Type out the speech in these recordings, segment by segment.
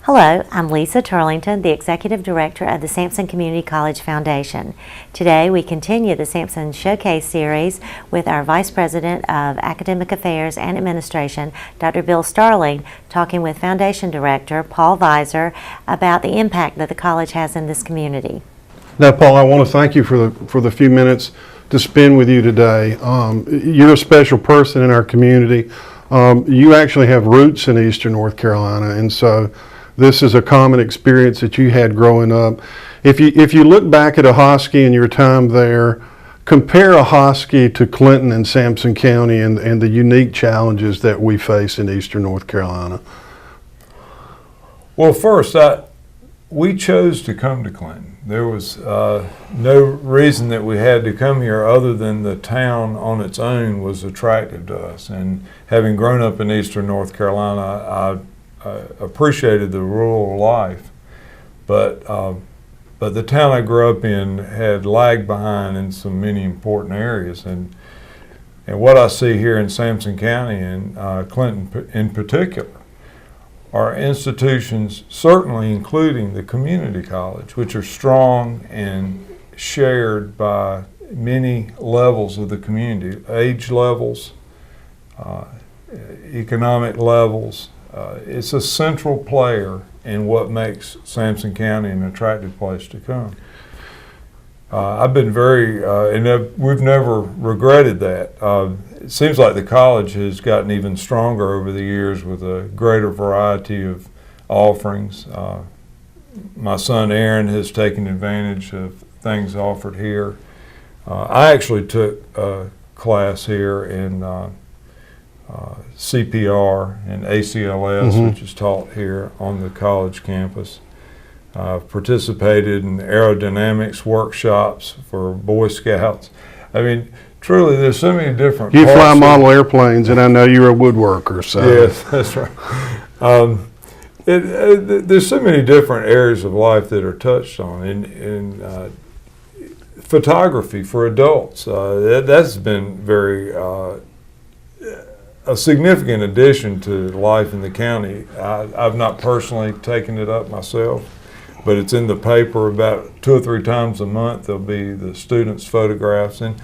Hello, I'm Lisa Turlington, the Executive Director of the Sampson Community College Foundation. Today we continue the Sampson Showcase series with our Vice President of Academic Affairs and Administration, Dr. Bill Starling, talking with Foundation Director Paul Viser about the impact that the college has in this community. Now, Paul, I want to thank you for the few minutes to spend with you today. You're a special person in our community. You actually have roots in Eastern North Carolina, and so this is a common experience that you had growing up. If you look back at Ahoskie and your time there, compare Ahoskie to Clinton and Sampson County and the unique challenges that we face in Eastern North Carolina. Well, first, we chose to come to Clinton. There was no reason that we had to come here other than the town on its own was attractive to us. And having grown up in Eastern North Carolina, I appreciated the rural life, but the town I grew up in had lagged behind in some many important areas, and what I see here in Sampson County and Clinton in particular are institutions, certainly including the community college, which are strong and shared by many levels of the community, age levels, economic levels. It's a central player in what makes Sampson County an attractive place to come. I've been and we've never regretted that. It seems like the college has gotten even stronger over the years with a greater variety of offerings. My son Aaron has taken advantage of things offered here. I actually took a class here in CPR and ACLS, which is taught here on the college campus. I've participated in aerodynamics workshops for Boy Scouts. I mean, truly, there's so many different You fly model airplanes, and I know you're a woodworker. So. Yes, that's right. There's so many different areas of life that are touched on. In photography for adults, that's been very a significant addition to life in the county. I've not personally taken it up myself, but it's in the paper about 2 or 3 times a month. There'll be the students' photographs, and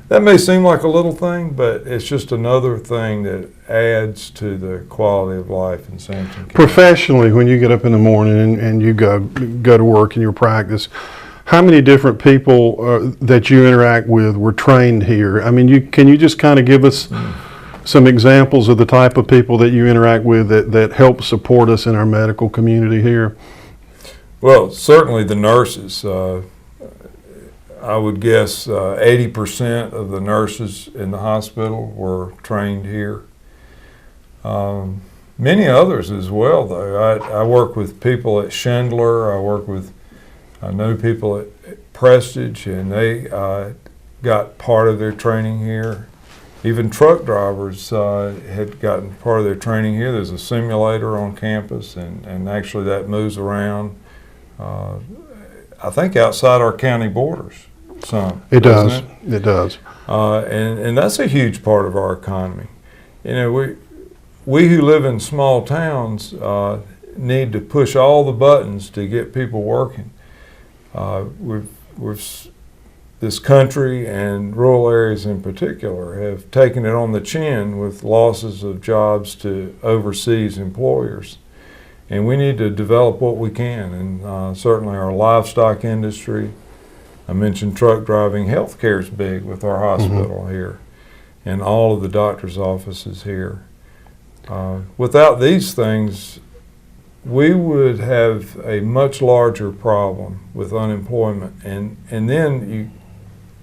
that may seem like a little thing, but it's just another thing that adds to the quality of life in Sampson County. Professionally, when you get up in the morning and you go to work in your practice, how many different people that you interact with were trained here? I mean, can you just kind of give us some examples of the type of people that you interact with that help support us in our medical community here? Well, certainly the nurses. I would guess 80% of the nurses in the hospital were trained here. Many others as well, though. I work with people at Schindler. I know people at Prestige, and they got part of their training here. Even truck drivers had gotten part of their training here. There's a simulator on campus, and actually that moves around, I think, outside our county borders some. It does. It does. And that's a huge part of our economy. You know, we who live in small towns need to push all the buttons to get people working. This country and rural areas in particular have taken it on the chin with losses of jobs to overseas employers. And we need to develop what we can, and certainly our livestock industry. I mentioned truck driving. Healthcare is big with our hospital here and all of the doctor's offices here. Without these things, we would have a much larger problem with unemployment, and then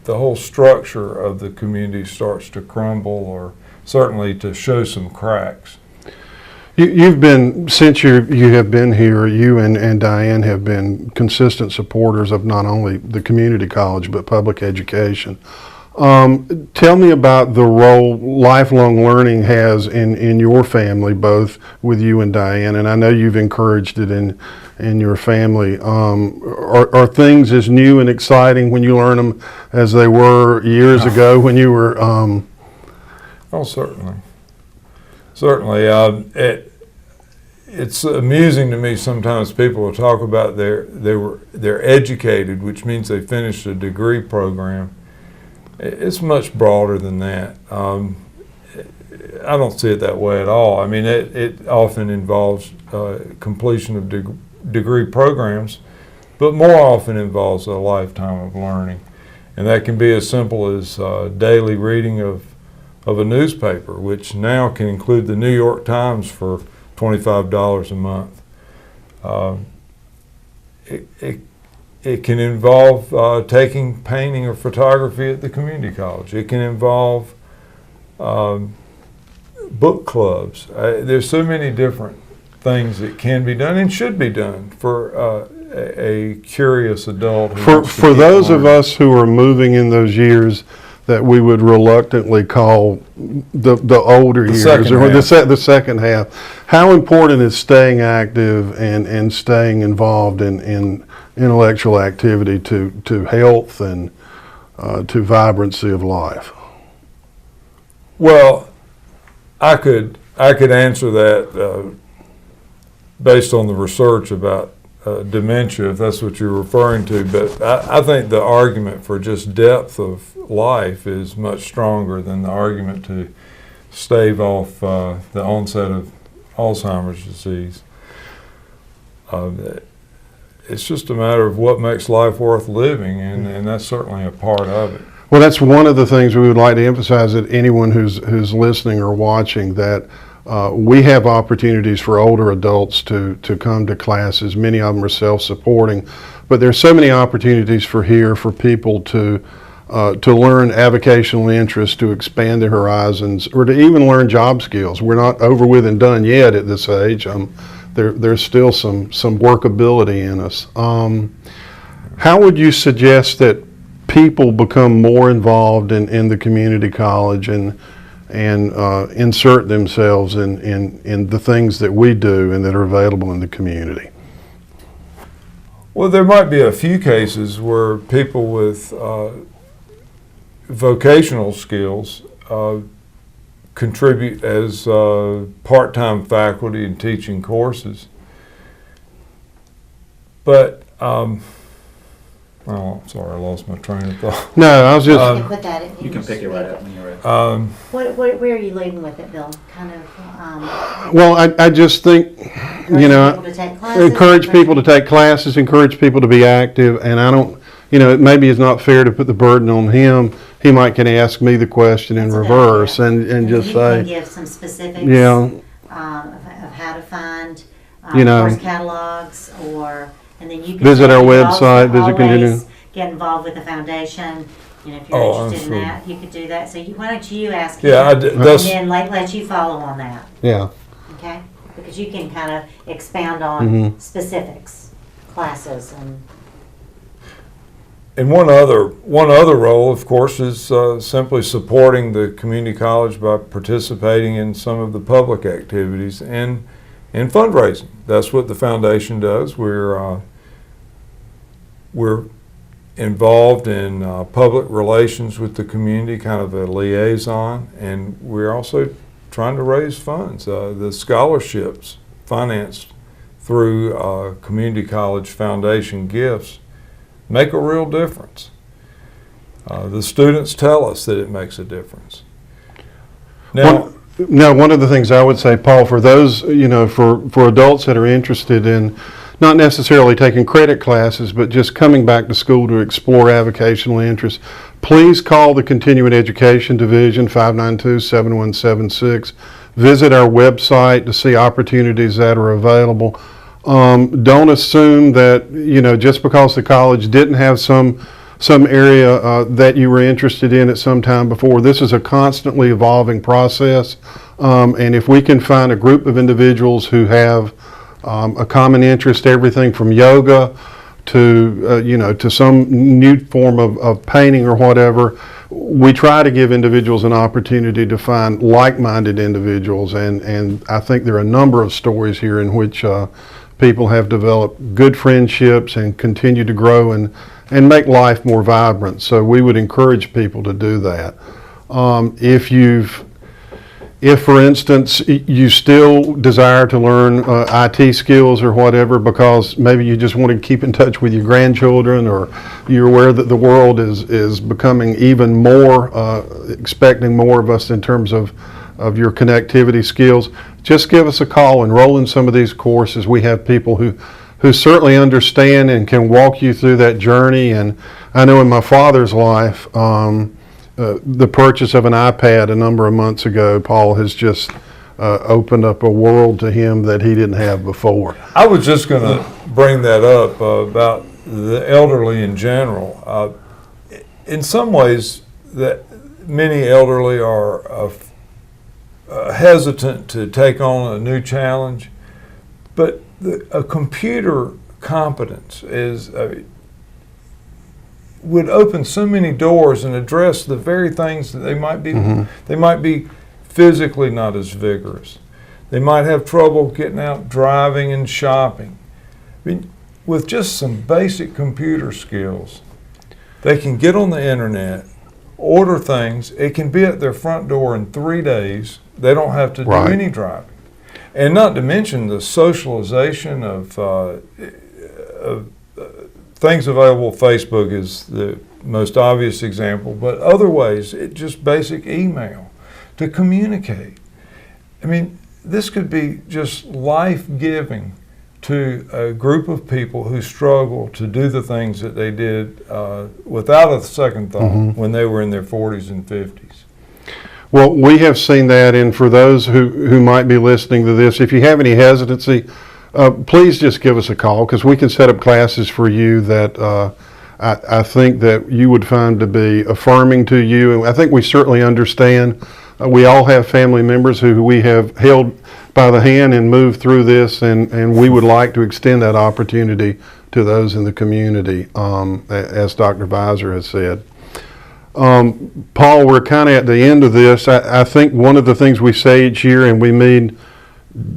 the whole structure of the community starts to crumble, or certainly to show some cracks. You've been, since you have been here, you and Diane have been consistent supporters of not only the community college but public education. Tell me about the role lifelong learning has in your family, both with you and Diane, and I know you've encouraged it in your family. Are things as new and exciting when you learn them as they were years ago when you were? Oh, certainly. Certainly. it's amusing to me sometimes people will talk about they're educated, which means they finished a degree program. It's much broader than that. I don't see it that way at all. I mean, it often involves completion of degree programs, but more often involves a lifetime of learning. And that can be as simple as daily reading of a newspaper, which now can include the New York Times for $25 a month. It can involve taking painting or photography at the community college. It can involve book clubs. There's so many different things that can be done and should be done for a curious adult. For those of us who are moving in those years that we would reluctantly call the older years, or the second half, how important is staying active and staying involved in intellectual activity to health and to vibrancy of life? Well, I could answer that based on the research about dementia, if that's what you're referring to. But I think the argument for just depth of life is much stronger than the argument to stave off the onset of Alzheimer's disease. It's just a matter of what makes life worth living, and that's certainly a part of it. Well, that's one of the things we would like to emphasize that anyone who's listening or watching, that we have opportunities for older adults to come to classes. Many of them are self-supporting, but there's so many opportunities for people to learn avocational interests, to expand their horizons, or to even learn job skills. We're not over with and done yet at this age. There's still some workability in us. How would you suggest that people become more involved in the community college and insert themselves in the things that we do and that are available in the community? Well, there might be a few cases where people with vocational skills contribute as part-time faculty in teaching courses. But oh, sorry, I lost my train of thought. No, I was just. You can put that in. You can pick it right up when you're ready. Where are you leading with it, Bill? Kind of. Well, I just think, encourage people to take classes, encourage people to be active, and I don't, maybe it's not fair to put the burden on him. He might can ask me the question in reverse and just say. You can give some specifics. Yeah. Of how to find course catalogs, and then you can visit our website, get involved with the foundation. If you're interested in that, you could do that. So why don't you ask him, and then let you follow on that. Yeah. Okay? Because you can kind of expound on specifics, classes, And one other role, of course, is simply supporting the community college by participating in some of the public activities and fundraising. That's what the foundation does. We're involved in public relations with the community, kind of a liaison, and we're also trying to raise funds. The scholarships financed through community college foundation gifts make a real difference. The students tell us that it makes a difference. Now, one of the things I would say, Paul, for those, for adults that are interested in not necessarily taking credit classes, but just coming back to school to explore avocational interests, please call the Continuing Education Division, 592-7176. Visit our website to see opportunities that are available. Don't assume that, just because the college didn't have some area that you were interested in at some time before. This is a constantly evolving process, and if we can find a group of individuals who have a common interest, everything from yoga to to some new form of painting or whatever, we try to give individuals an opportunity to find like-minded individuals, and I think there are a number of stories here in which people have developed good friendships and continue to grow and make life more vibrant. So we would encourage people to do that. if, for instance, you still desire to learn IT skills or whatever because maybe you just want to keep in touch with your grandchildren, or you're aware that the world is becoming even more, expecting more of us in terms of your connectivity skills, just give us a call. Enroll in some of these courses. We have people who certainly understand and can walk you through that journey. And I know in my father's life, the purchase of an iPad a number of months ago, Paul, has just opened up a world to him that he didn't have before. I was just going to bring that up about the elderly in general. In some ways, that many elderly are hesitant to take on a new challenge, but a computer competence would open so many doors and address the very things that they might be physically not as vigorous. They might have trouble getting out driving and shopping. I mean, with just some basic computer skills, they can get on the internet, order things. It can be at their front door in 3 days. They don't have to do any driving. And not to mention the socialization of things available. Facebook is the most obvious example, but other ways, just basic email to communicate. I mean, this could be just life-giving to a group of people who struggle to do the things that they did without a second thought when they were in their 40s and 50s. Well, we have seen that, and for those who might be listening to this, if you have any hesitancy, please just give us a call, because we can set up classes for you that I think that you would find to be affirming to you. And I think we certainly understand. We all have family members who we have held by the hand and moved through this, and we would like to extend that opportunity to those in the community, as Dr. Viser has said. Paul, we're kind of at the end of this. I think one of the things we say each year, and we mean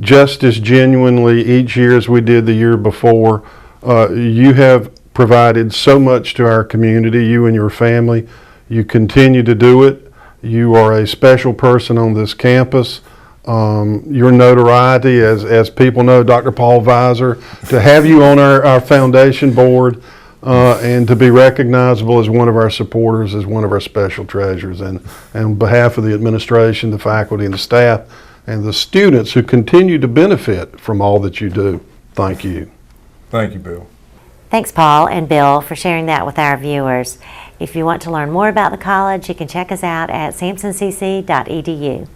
just as genuinely each year as we did the year before, you have provided so much to our community, you and your family. You continue to do it. You are a special person on this campus. Your notoriety, as people know, Dr. Paul Viser, to have you on our foundation board, and to be recognizable as one of our supporters, as one of our special treasures. And on behalf of the administration, the faculty, and the staff, and the students who continue to benefit from all that you do, thank you. Thank you, Bill. Thanks, Paul and Bill, for sharing that with our viewers. If you want to learn more about the college, you can check us out at sampsoncc.edu.